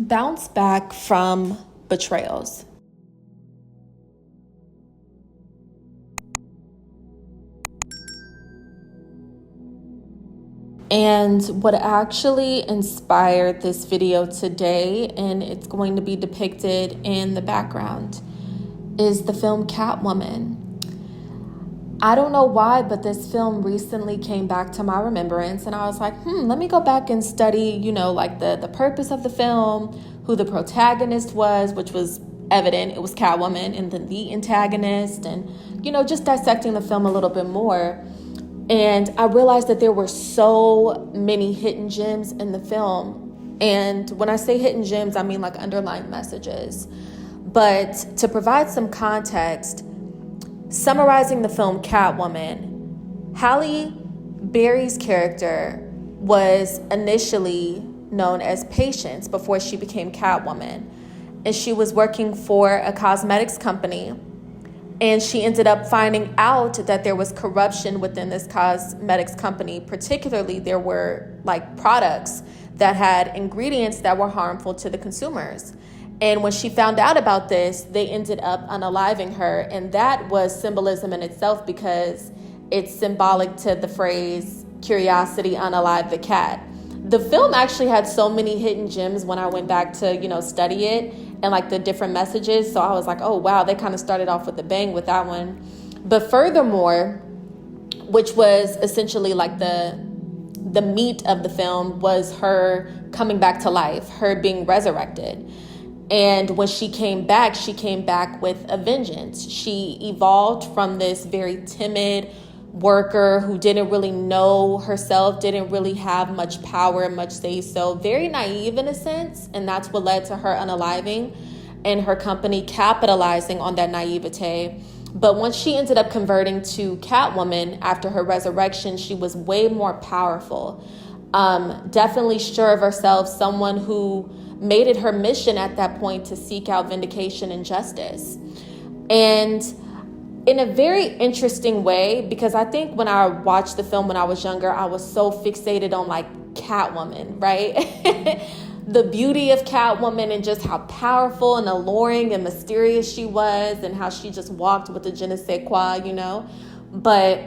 Bounce back from betrayals. And what actually inspired this video today, and it's going to be depicted in the background, is the film Catwoman. I don't know why, but this film recently came back to my remembrance, and I was like, let me go back and study, like the purpose of the film, who the protagonist was, which was evident. It was Catwoman, and then the antagonist, and, just dissecting the film a little bit more. And I realized that there were so many hidden gems in the film. And when I say hidden gems, I mean like underlying messages. But to provide some context, summarizing the film Catwoman, Halle Berry's character was initially known as Patience before she became Catwoman. And she was working for a cosmetics company. And she ended up finding out that there was corruption within this cosmetics company. Particularly, there were products that had ingredients that were harmful to the consumers. And when she found out about this, they ended up unaliving her. And that was symbolism in itself, because it's symbolic to the phrase, curiosity unalive the cat. The film actually had so many hidden gems when I went back to, study it, and the different messages. So I was like, oh, wow, they kind of started off with a bang with that one. But furthermore, which was essentially the meat of the film, was her coming back to life, her being resurrected. And when she came back with a vengeance. She evolved from this very timid worker who didn't really know herself, didn't really have much power, much say-so, very naive in a sense. And that's what led to her unaliving and her company capitalizing on that naivete. But once she ended up converting to Catwoman after her resurrection, she was way more powerful. Definitely sure of herself, someone who made it her mission at that point to seek out vindication and justice. And in a very interesting way, because I think when I watched the film when I was younger, I was so fixated on Catwoman, right? The beauty of Catwoman and just how powerful and alluring and mysterious she was, and how she just walked with a je ne sais quoi, But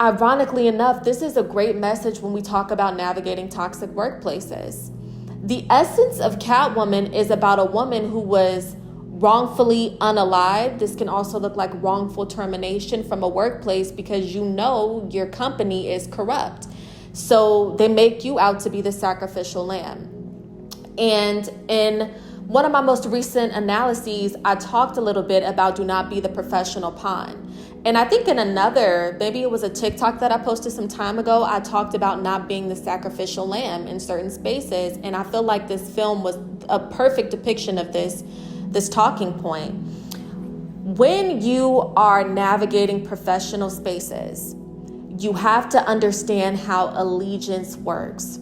ironically enough, this is a great message when we talk about navigating toxic workplaces. The essence of Catwoman is about a woman who was wrongfully unalived. This can also look like wrongful termination from a workplace, because your company is corrupt. So they make you out to be the sacrificial lamb. And in one of my most recent analyses, I talked a little bit about do not be the professional pawn. And I think in another, maybe it was a TikTok that I posted some time ago, I talked about not being the sacrificial lamb in certain spaces. And I feel like this film was a perfect depiction of this talking point. When you are navigating professional spaces, you have to understand how allegiance works.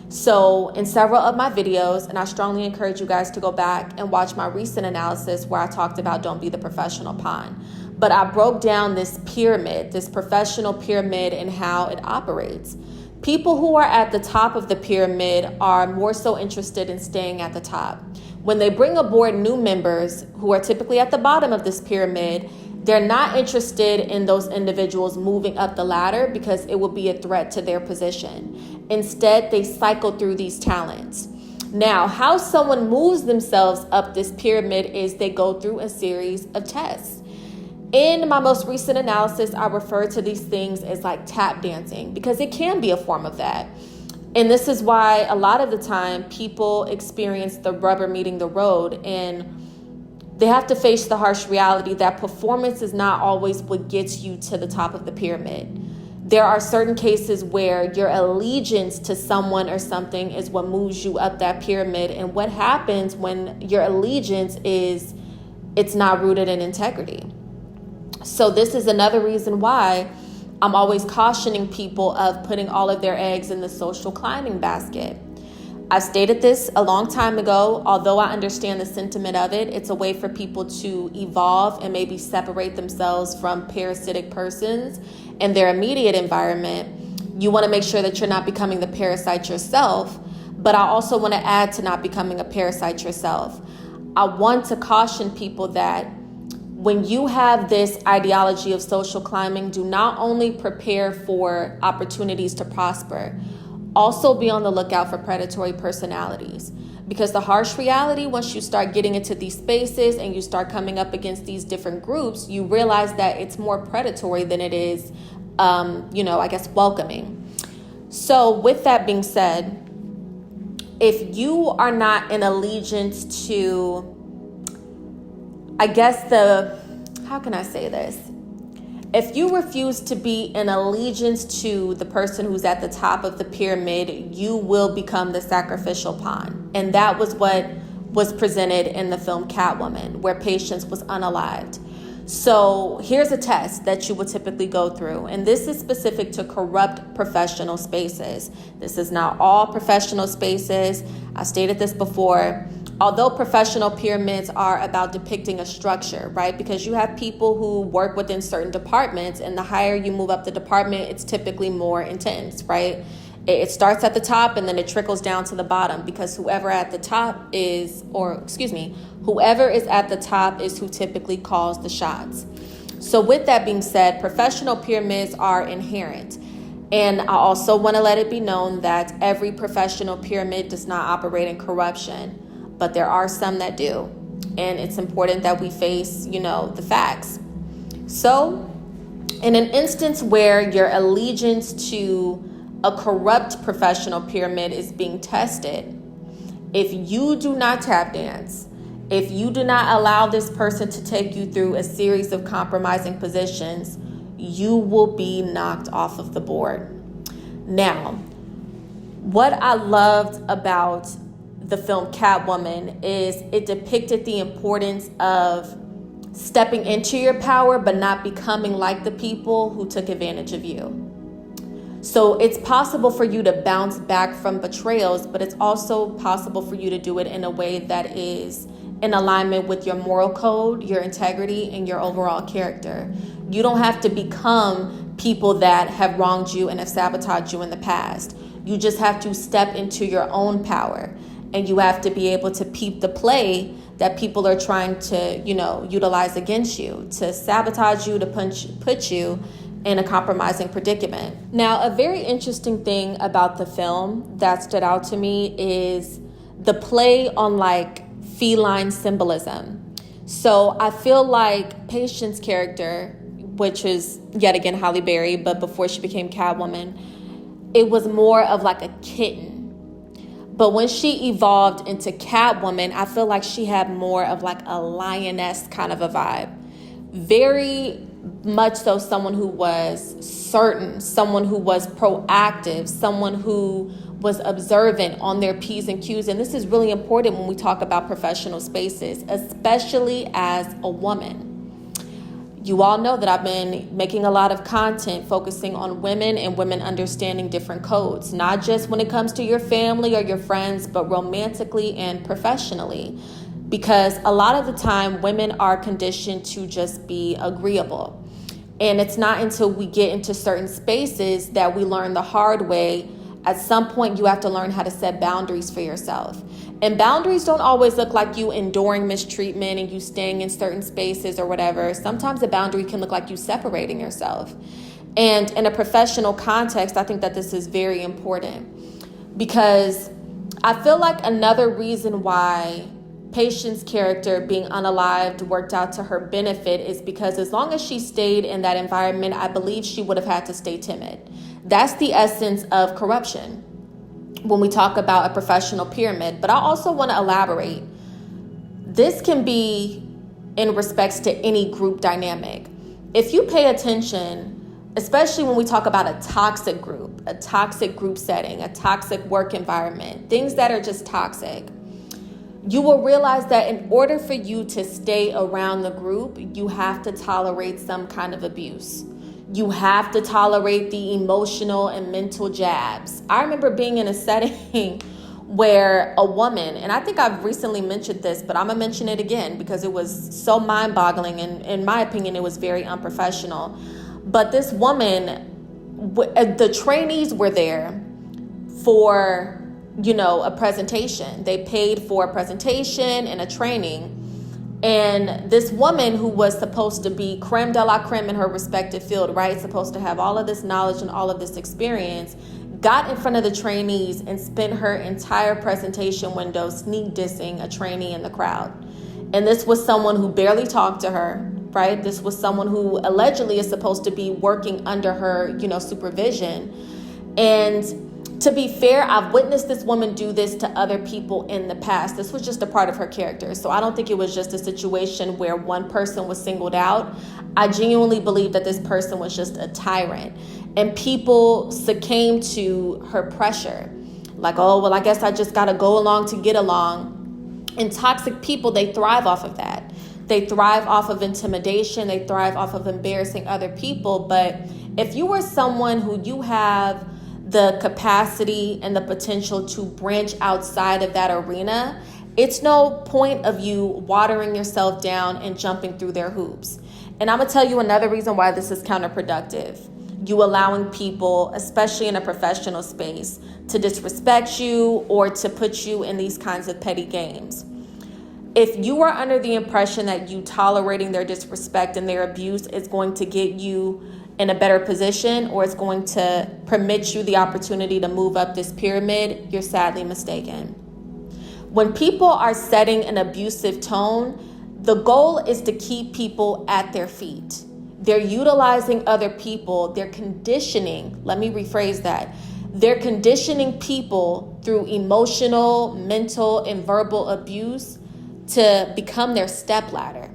So in several of my videos, and I strongly encourage you guys to go back and watch my recent analysis where I talked about don't be the professional pawn. But I broke down this pyramid, this professional pyramid, and how it operates. People who are at the top of the pyramid are more so interested in staying at the top. When they bring aboard new members who are typically at the bottom of this pyramid, they're not interested in those individuals moving up the ladder, because it will be a threat to their position. Instead, they cycle through these talents. Now, how someone moves themselves up this pyramid is they go through a series of tests. In my most recent analysis, I refer to these things as tap dancing, because it can be a form of that. And this is why a lot of the time people experience the rubber meeting the road, and they have to face the harsh reality that performance is not always what gets you to the top of the pyramid. There are certain cases where your allegiance to someone or something is what moves you up that pyramid. And what happens when your allegiance it's not rooted in integrity. So this is another reason why I'm always cautioning people of putting all of their eggs in the social climbing basket. I stated this a long time ago. Although I understand the sentiment of it, it's a way for people to evolve and maybe separate themselves from parasitic persons in their immediate environment. You want to make sure that you're not becoming the parasite yourself. But I also want to add to not becoming a parasite yourself. I want to caution people that when you have this ideology of social climbing, do not only prepare for opportunities to prosper, also be on the lookout for predatory personalities. Because the harsh reality, once you start getting into these spaces and you start coming up against these different groups, you realize that it's more predatory than it is, welcoming. So with that being said, if you are not in allegiance to, how can I say this? If you refuse to be in allegiance to the person who's at the top of the pyramid, you will become the sacrificial pawn. And that was what was presented in the film Catwoman, where Patience was unalived. So here's a test that you would typically go through. And this is specific to corrupt professional spaces. This is not all professional spaces. I stated this before. Although professional pyramids are about depicting a structure, right? Because you have people who work within certain departments, and the higher you move up the department, it's typically more intense, right? It starts at the top and then it trickles down to the bottom, because whoever is at the top is who typically calls the shots. So with that being said, professional pyramids are inherent. And I also want to let it be known that every professional pyramid does not operate in corruption. But there are some that do. And it's important that we face, the facts. So in an instance where your allegiance to a corrupt professional pyramid is being tested, if you do not tap dance, if you do not allow this person to take you through a series of compromising positions, you will be knocked off of the board. Now, what I loved about the film Catwoman is it depicted the importance of stepping into your power, but not becoming like the people who took advantage of you. So it's possible for you to bounce back from betrayals, but it's also possible for you to do it in a way that is in alignment with your moral code, your integrity, and your overall character. You don't have to become people that have wronged you and have sabotaged you in the past. You just have to step into your own power. And you have to be able to peep the play that people are trying to, utilize against you, to sabotage you, to put you in a compromising predicament. Now, a very interesting thing about the film that stood out to me is the play on feline symbolism. So I feel like Patience's character, which is yet again Halle Berry, but before she became Catwoman, it was more of like a kitten. But when she evolved into Catwoman, I feel like she had more of like a lioness kind of a vibe. Very much so someone who was certain, someone who was proactive, someone who was observant on their P's and Q's. And this is really important when we talk about professional spaces, especially as a woman. You all know that I've been making a lot of content focusing on women and women understanding different codes, not just when it comes to your family or your friends, but romantically and professionally. Because a lot of the time, women are conditioned to just be agreeable. And it's not until we get into certain spaces that we learn the hard way. At some point, you have to learn how to set boundaries for yourself. And boundaries don't always look like you enduring mistreatment and you staying in certain spaces or whatever. Sometimes a boundary can look like you separating yourself. And in a professional context, I think that this is very important, because I feel like another reason why Patience's character being unalived worked out to her benefit is because as long as she stayed in that environment, I believe she would have had to stay timid. That's the essence of corruption when we talk about a professional pyramid. But I also want to elaborate. This can be in respects to any group dynamic. If you pay attention, especially when we talk about a toxic group setting, a toxic work environment, things that are just toxic, you will realize that in order for you to stay around the group, you have to tolerate some kind of abuse. You have to tolerate the emotional and mental jabs. I remember being in a setting where a woman, and I think I've recently mentioned this, but I'm going to mention it again because it was so mind-boggling, and in my opinion, it was very unprofessional. But this woman, the trainees were there for a presentation. They paid for a presentation and a training. And this woman who was supposed to be creme de la creme in her respective field, right? Supposed to have all of this knowledge and all of this experience, got in front of the trainees and spent her entire presentation window sneak dissing a trainee in the crowd. And this was someone who barely talked to her, right? This was someone who allegedly is supposed to be working under her, supervision. And to be fair, I've witnessed this woman do this to other people in the past. This was just a part of her character. So I don't think it was just a situation where one person was singled out. I genuinely believe that this person was just a tyrant. And people succumbed to her pressure. Like, oh, well, I guess I just got to go along to get along. And toxic people, they thrive off of that. They thrive off of intimidation. They thrive off of embarrassing other people. But if you are someone who you have the capacity and the potential to branch outside of that arena, it's no point of you watering yourself down and jumping through their hoops. And I'm gonna tell you another reason why this is counterproductive. You allowing people, especially in a professional space, to disrespect you or to put you in these kinds of petty games. If you are under the impression that you tolerating their disrespect and their abuse is going to get you in a better position, or it's going to permit you the opportunity to move up this pyramid, you're sadly mistaken. When people are setting an abusive tone, the goal is to keep people at their feet. They're utilizing other people. They're conditioning, let me rephrase that. They're conditioning people through emotional, mental, and verbal abuse to become their stepladder.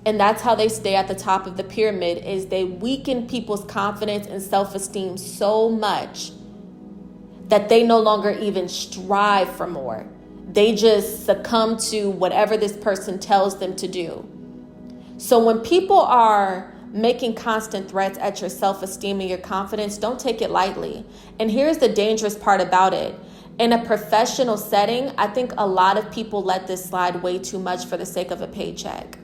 And that's how they stay at the top of the pyramid, is they weaken people's confidence and self-esteem so much that they no longer even strive for more. They just succumb to whatever this person tells them to do. So when people are making constant threats at your self-esteem and your confidence, don't take it lightly. And here's the dangerous part about it. In a professional setting, I think a lot of people let this slide way too much for the sake of a paycheck.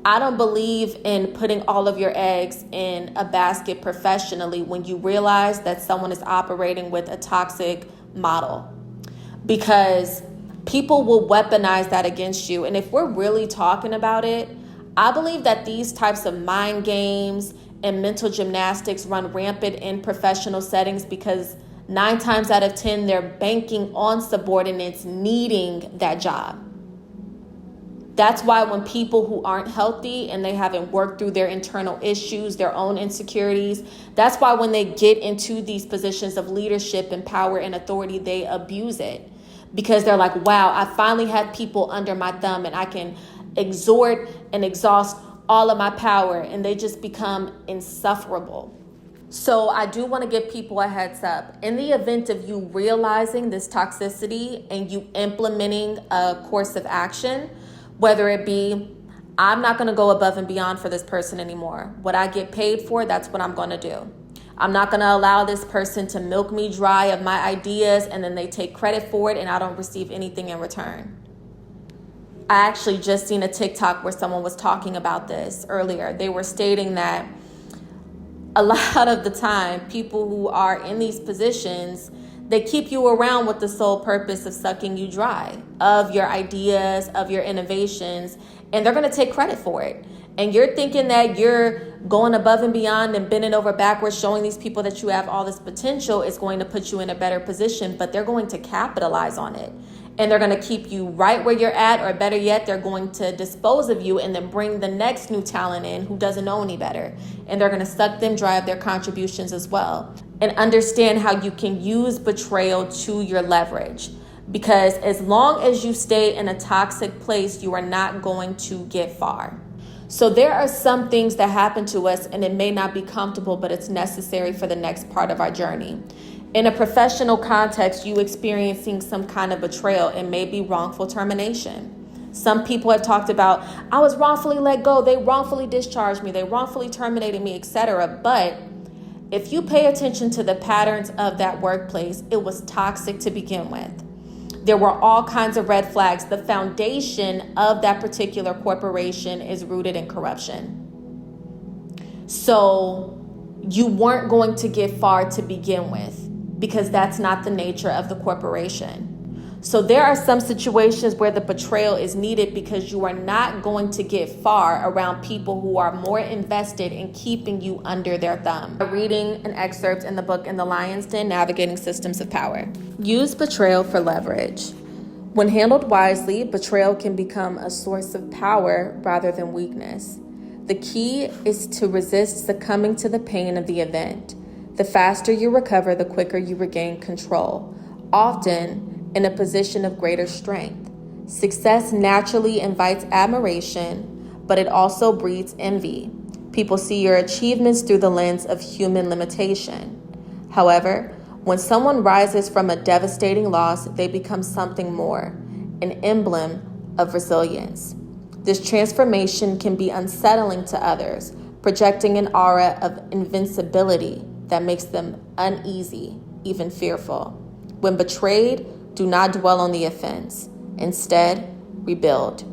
I don't believe in putting all of your eggs in a basket professionally when you realize that someone is operating with a toxic model, because people will weaponize that against you. And if we're really talking about it, I believe that these types of mind games and mental gymnastics run rampant in professional settings because 9 times out of 10, they're banking on subordinates needing that job. That's why when people who aren't healthy and they haven't worked through their internal issues, their own insecurities, that's why when they get into these positions of leadership and power and authority, they abuse it. Because they're like, wow, I finally have people under my thumb and I can exhort and exhaust all of my power, and they just become insufferable. So I do want to give people a heads up. In the event of you realizing this toxicity and you implementing a course of action, whether it be, I'm not going to go above and beyond for this person anymore. What I get paid for, that's what I'm going to do. I'm not going to allow this person to milk me dry of my ideas and then they take credit for it and I don't receive anything in return. I actually just seen a TikTok where someone was talking about this earlier. They were stating that a lot of the time, people who are in these positions, they keep you around with the sole purpose of sucking you dry of your ideas, of your innovations, and they're going to take credit for it. And you're thinking that you're going above and beyond and bending over backwards, showing these people that you have all this potential is going to put you in a better position, but they're going to capitalize on it. And they're going to keep you right where you're at, or better yet, they're going to dispose of you and then bring the next new talent in who doesn't know any better. And they're going to suck them dry of their contributions as well. And understand how you can use betrayal to your leverage. Because as long as you stay in a toxic place, you are not going to get far. So there are some things that happen to us and it may not be comfortable, but it's necessary for the next part of our journey. In a professional context, you experiencing some kind of betrayal, it may be wrongful termination. Some people have talked about, I was wrongfully let go, they wrongfully discharged me, they wrongfully terminated me, etc. But if you pay attention to the patterns of that workplace, it was toxic to begin with. There were all kinds of red flags. The foundation of that particular corporation is rooted in corruption. So you weren't going to get far to begin with, because that's not the nature of the corporation. So there are some situations where the betrayal is needed because you are not going to get far around people who are more invested in keeping you under their thumb. Reading an excerpt in the book In the Lion's Den, Navigating Systems of Power. Use betrayal for leverage. When handled wisely, betrayal can become a source of power rather than weakness. The key is to resist succumbing to the pain of the event. The faster you recover, the quicker you regain control, often in a position of greater strength. Success naturally invites admiration, but it also breeds envy. People see your achievements through the lens of human limitation. However, when someone rises from a devastating loss, they become something more, an emblem of resilience. This transformation can be unsettling to others, projecting an aura of invincibility that makes them uneasy, even fearful. When betrayed, do not dwell on the offense. Instead, rebuild.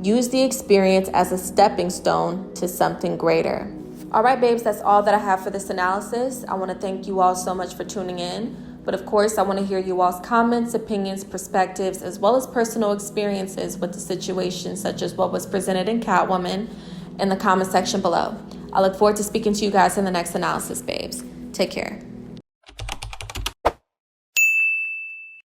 Use the experience as a stepping stone to something greater. All right, babes, that's all that I have for this analysis. I want to thank you all so much for tuning in. But of course, I want to hear you all's comments, opinions, perspectives, as well as personal experiences with the situation, such as what was presented in Catwoman, in the comment section below. I look forward to speaking to you guys in the next analysis, babes. Take care.